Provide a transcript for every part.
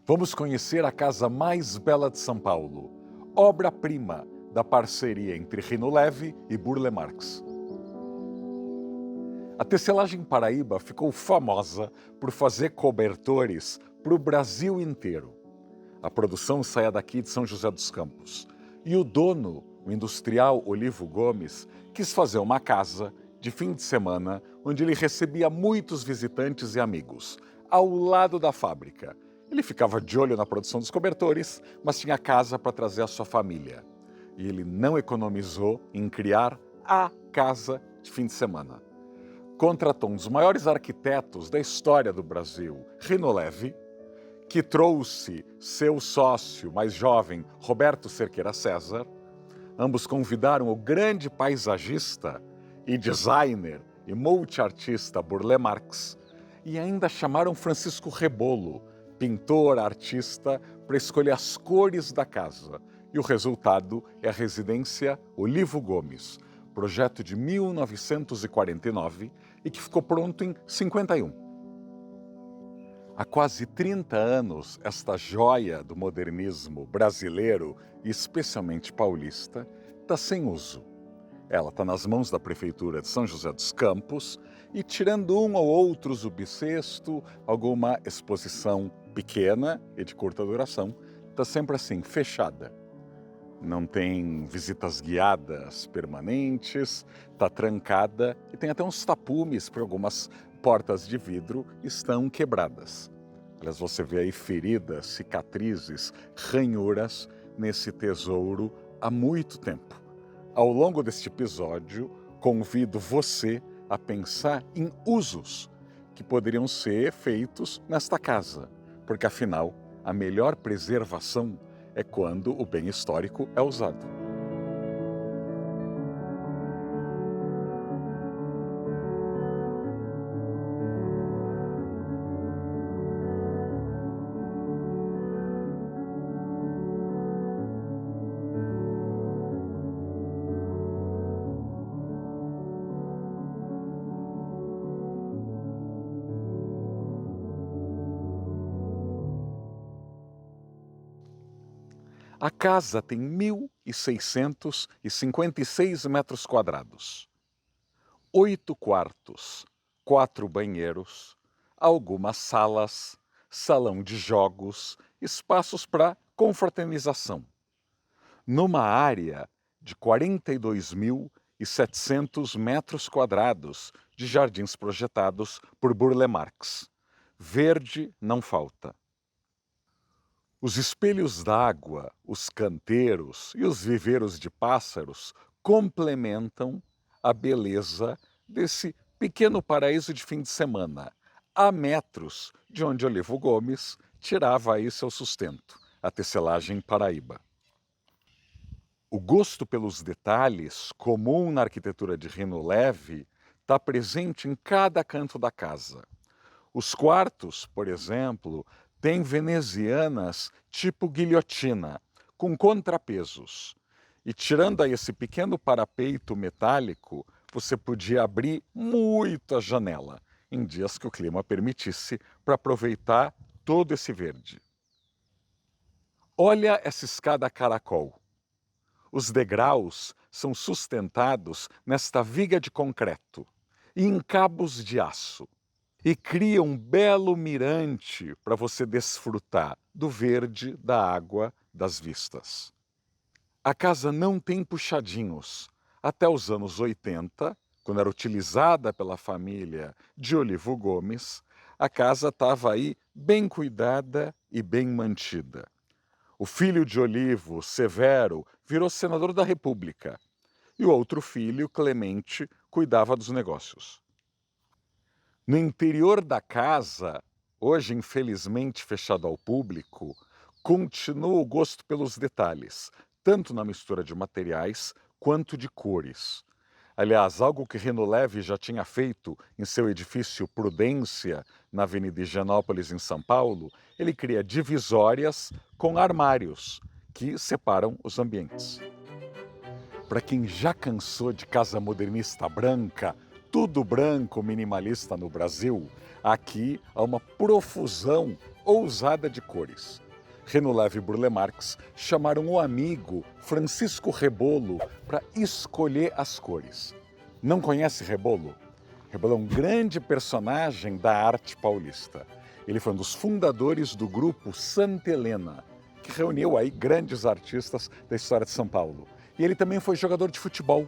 Vamos conhecer a casa mais bela de São Paulo, obra-prima da parceria entre Rino Leve e Burle Marx. A tecelagem Paraíba ficou famosa por fazer cobertores para o Brasil inteiro. A produção saía daqui de São José dos Campos. E o dono, o industrial Olivo Gomes, quis fazer uma casa de fim de semana onde ele recebia muitos visitantes e amigos, ao lado da fábrica. Ele ficava de olho na produção dos cobertores, mas tinha casa para trazer a sua família. E ele não economizou em criar a casa de fim de semana. Contratou um dos maiores arquitetos da história do Brasil, Rino Leve, que trouxe seu sócio mais jovem, Roberto Cerqueira César. Ambos convidaram o grande paisagista e designer e multiartista Burle Marx e ainda chamaram Francisco Rebolo, pintor, artista, para escolher as cores da casa. E o resultado é a residência Olivo Gomes, projeto de 1949 e que ficou pronto em 51. Há quase 30 anos, esta joia do modernismo brasileiro, e especialmente paulista, está sem uso. Ela está nas mãos da Prefeitura de São José dos Campos e, tirando um ou outro bissexto, alguma exposição pequena e de curta duração, está sempre assim, fechada. Não tem visitas guiadas permanentes, está trancada e tem até uns tapumes para algumas portas de vidro estão quebradas. Aliás, você vê aí feridas, cicatrizes, ranhuras nesse tesouro há muito tempo. Ao longo deste episódio, convido você a pensar em usos que poderiam ser feitos nesta casa, porque afinal, a melhor preservação é quando o bem histórico é usado. A casa tem 1.656 metros quadrados, 8 quartos, 4 banheiros, algumas salas, salão de jogos, espaços para confraternização, numa área de 42.700 metros quadrados de jardins projetados por Burle Marx. Verde não falta. Os espelhos d'água, os canteiros e os viveiros de pássaros complementam a beleza desse pequeno paraíso de fim de semana, a metros de onde Olivo Gomes tirava aí seu sustento, a tecelagem Paraíba. O gosto pelos detalhes, comum na arquitetura de Rino Leve, está presente em cada canto da casa. Os quartos, por exemplo, têm venezianas tipo guilhotina, com contrapesos. E tirando aí esse pequeno parapeito metálico, você podia abrir muito a janela, em dias que o clima permitisse, para aproveitar todo esse verde. Olha essa escada a caracol. Os degraus são sustentados nesta viga de concreto e em cabos de aço. E cria um belo mirante para você desfrutar do verde, da água, das vistas. A casa não tem puxadinhos. Até os anos 80, quando era utilizada pela família de Olivo Gomes, a casa estava aí bem cuidada e bem mantida. O filho de Olivo, Severo, virou senador da República. E o outro filho, Clemente, cuidava dos negócios. No interior da casa, hoje infelizmente fechado ao público, continua o gosto pelos detalhes, tanto na mistura de materiais quanto de cores. Aliás, algo que Rino Leve já tinha feito em seu edifício Prudência, na Avenida Higienópolis, em São Paulo, ele cria divisórias com armários que separam os ambientes. Para quem já cansou de casa modernista branca, tudo branco minimalista no Brasil, aqui há uma profusão ousada de cores. Renoulev e Burle Marx chamaram o amigo Francisco Rebolo para escolher as cores. Não conhece Rebolo? Rebolo é um grande personagem da arte paulista. Ele foi um dos fundadores do grupo Santa Helena, que reuniu aí grandes artistas da história de São Paulo. E ele também foi jogador de futebol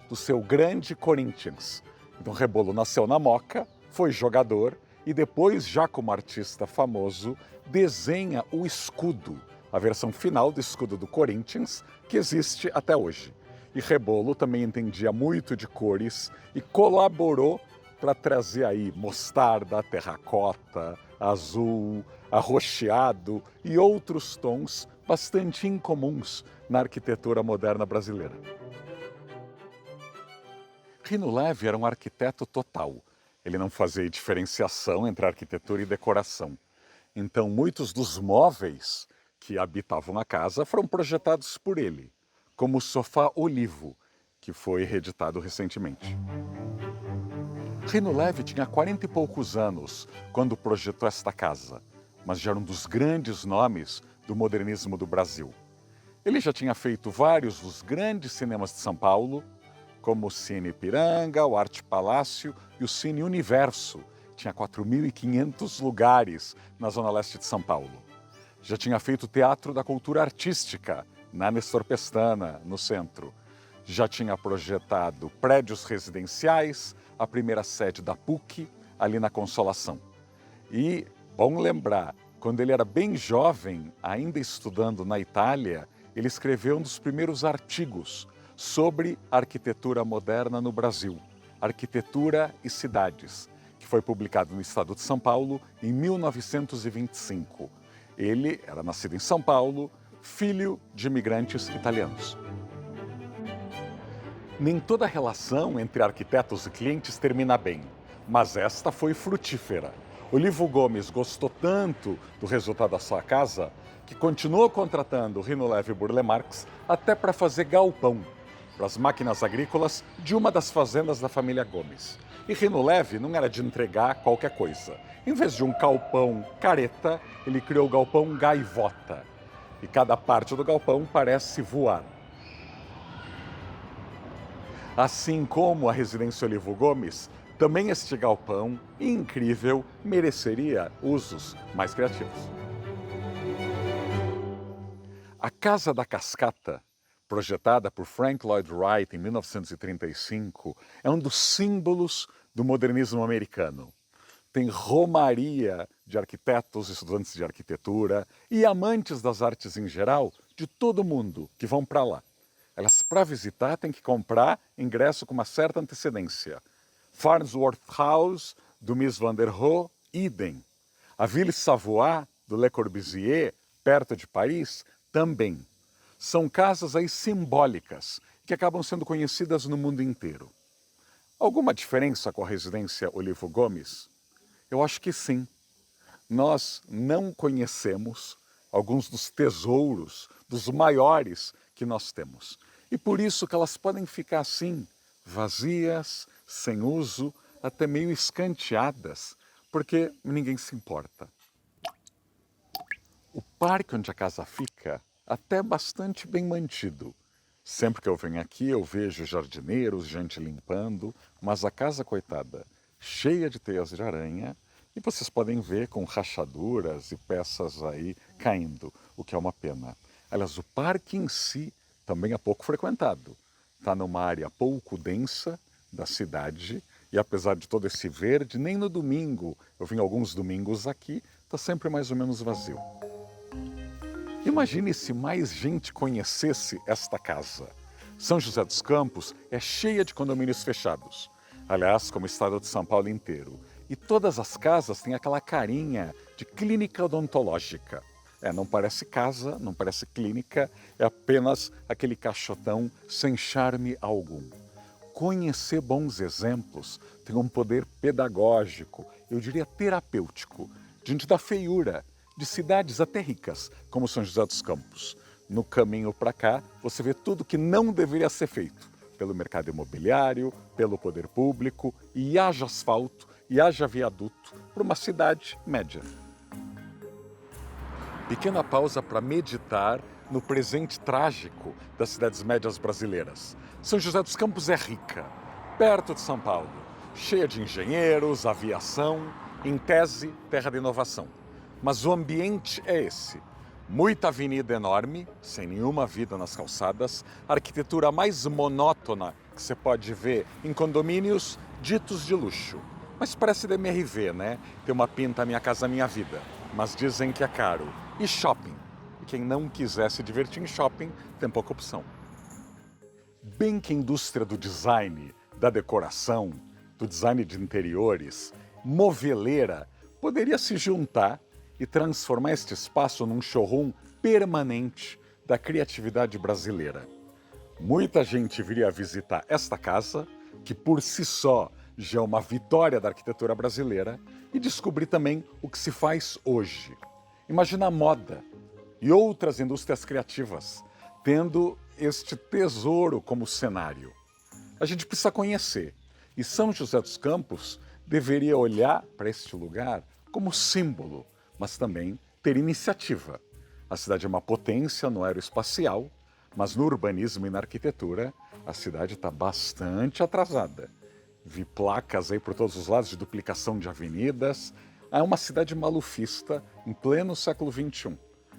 do seu grande Corinthians. Então Rebolo nasceu na Moca, foi jogador e depois, já como artista famoso, desenha o escudo, a versão final do escudo do Corinthians, que existe até hoje. E Rebolo também entendia muito de cores e colaborou para trazer aí mostarda, terracota, azul, arroxeado e outros tons bastante incomuns na arquitetura moderna brasileira. Renoulev era um arquiteto total. Ele não fazia diferenciação entre arquitetura e decoração. Então, muitos dos móveis que habitavam a casa foram projetados por ele, como o sofá Olivo, que foi reeditado recentemente. Renoulev tinha 40 e poucos anos quando projetou esta casa, mas já era um dos grandes nomes do modernismo do Brasil. Ele já tinha feito vários dos grandes cinemas de São Paulo, como o Cine Ipiranga, o Arte Palácio e o Cine Universo. Tinha 4.500 lugares na zona leste de São Paulo. Já tinha feito o Teatro da Cultura Artística, na Nestor Pestana, no centro. Já tinha projetado prédios residenciais, a primeira sede da PUC, ali na Consolação. E, bom lembrar, quando ele era bem jovem, ainda estudando na Itália, ele escreveu um dos primeiros artigos sobre arquitetura moderna no Brasil, Arquitetura e Cidades, que foi publicado no estado de São Paulo em 1925. Ele era nascido em São Paulo, filho de imigrantes italianos. Nem toda relação entre arquitetos e clientes termina bem, mas esta foi frutífera. Olivo Gomes gostou tanto do resultado da sua casa que continuou contratando Renoulev e Burle Marx até para fazer galpão para as máquinas agrícolas de uma das fazendas da família Gomes. E Renoulev não era de entregar qualquer coisa. Em vez de um galpão careta, ele criou o galpão gaivota. E cada parte do galpão parece voar. Assim como a residência Olivo Gomes, também este galpão incrível mereceria usos mais criativos. A Casa da Cascata, projetada por Frank Lloyd Wright em 1935, é um dos símbolos do modernismo americano. Tem romaria de arquitetos, estudantes de arquitetura e amantes das artes em geral de todo mundo que vão para lá. Elas, para visitar, têm que comprar ingresso com uma certa antecedência. Farnsworth House, do Mies van der Rohe, idem. A Ville Savoie, do Le Corbusier, perto de Paris, também. São casas aí simbólicas, que acabam sendo conhecidas no mundo inteiro. Alguma diferença com a residência Olivo Gomes? Eu acho que sim. Nós não conhecemos alguns dos tesouros, dos maiores que nós temos. E por isso que elas podem ficar assim, vazias, sem uso, até meio escanteadas, porque ninguém se importa. O parque onde a casa fica até bastante bem mantido. Sempre que eu venho aqui eu vejo jardineiros, gente limpando, mas a casa, coitada, cheia de teias de aranha, e vocês podem ver com rachaduras e peças aí caindo, o que é uma pena. Aliás, o parque em si também é pouco frequentado. Está numa área pouco densa da cidade e apesar de todo esse verde, nem no domingo, eu vim alguns domingos aqui, está sempre mais ou menos vazio. Imagine se mais gente conhecesse esta casa. São José dos Campos é cheia de condomínios fechados. Aliás, como o estado de São Paulo inteiro. E todas as casas têm aquela carinha de clínica odontológica. Não parece casa, não parece clínica, é apenas aquele caixotão sem charme algum. Conhecer bons exemplos tem um poder pedagógico, eu diria terapêutico, diante da feiura de cidades até ricas, como São José dos Campos. No caminho para cá, você vê tudo que não deveria ser feito pelo mercado imobiliário, pelo poder público, e haja asfalto, e haja viaduto para uma cidade média. Pequena pausa para meditar no presente trágico das cidades médias brasileiras. São José dos Campos é rica, perto de São Paulo, cheia de engenheiros, aviação, em tese, terra de inovação. Mas o ambiente é esse. Muita avenida enorme, sem nenhuma vida nas calçadas, a arquitetura mais monótona que você pode ver em condomínios ditos de luxo. Mas parece da MRV, né? Tem uma pinta Minha Casa Minha Vida, mas dizem que é caro. E shopping. E quem não quiser se divertir em shopping tem pouca opção. Bem que a indústria do design, da decoração, do design de interiores, moveleira, poderia se juntar e transformar este espaço num showroom permanente da criatividade brasileira. Muita gente viria visitar esta casa, que por si só já é uma vitória da arquitetura brasileira, e descobrir também o que se faz hoje. Imagina a moda e outras indústrias criativas tendo este tesouro como cenário. A gente precisa conhecer, e São José dos Campos deveria olhar para este lugar como símbolo, mas também ter iniciativa. A cidade é uma potência no aeroespacial, mas no urbanismo e na arquitetura, a cidade está bastante atrasada. Vi placas aí por todos os lados de duplicação de avenidas. É uma cidade malufista em pleno século XXI.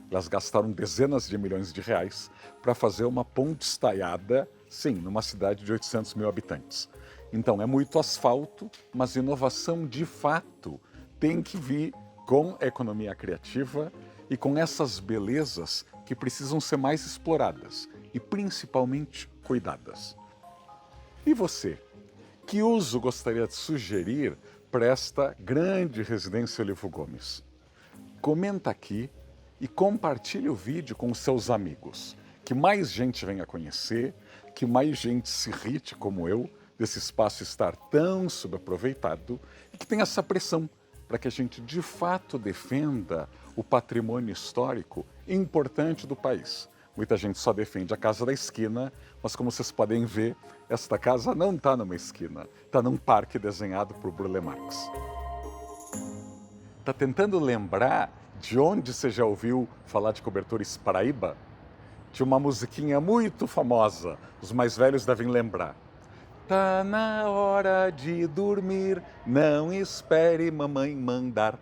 Elas gastaram dezenas de milhões de reais para fazer uma ponte estaiada, sim, numa cidade de 800 mil habitantes. Então é muito asfalto, mas inovação de fato tem que vir com a economia criativa e com essas belezas que precisam ser mais exploradas e principalmente cuidadas. E você? Que uso gostaria de sugerir para esta grande residência Olivo Gomes? Comenta aqui e compartilhe o vídeo com os seus amigos. Que mais gente venha conhecer, que mais gente se irrite como eu desse espaço estar tão subaproveitado e que tenha essa pressão para que a gente de fato defenda o patrimônio histórico importante do país. Muita gente só defende a casa da esquina, mas como vocês podem ver, esta casa não está numa esquina, está num parque desenhado por Burle Marx. Está tentando lembrar de onde você já ouviu falar de cobertores Paraíba? Tinha uma musiquinha muito famosa, os mais velhos devem lembrar. Tá na hora de dormir, não espere mamãe mandar.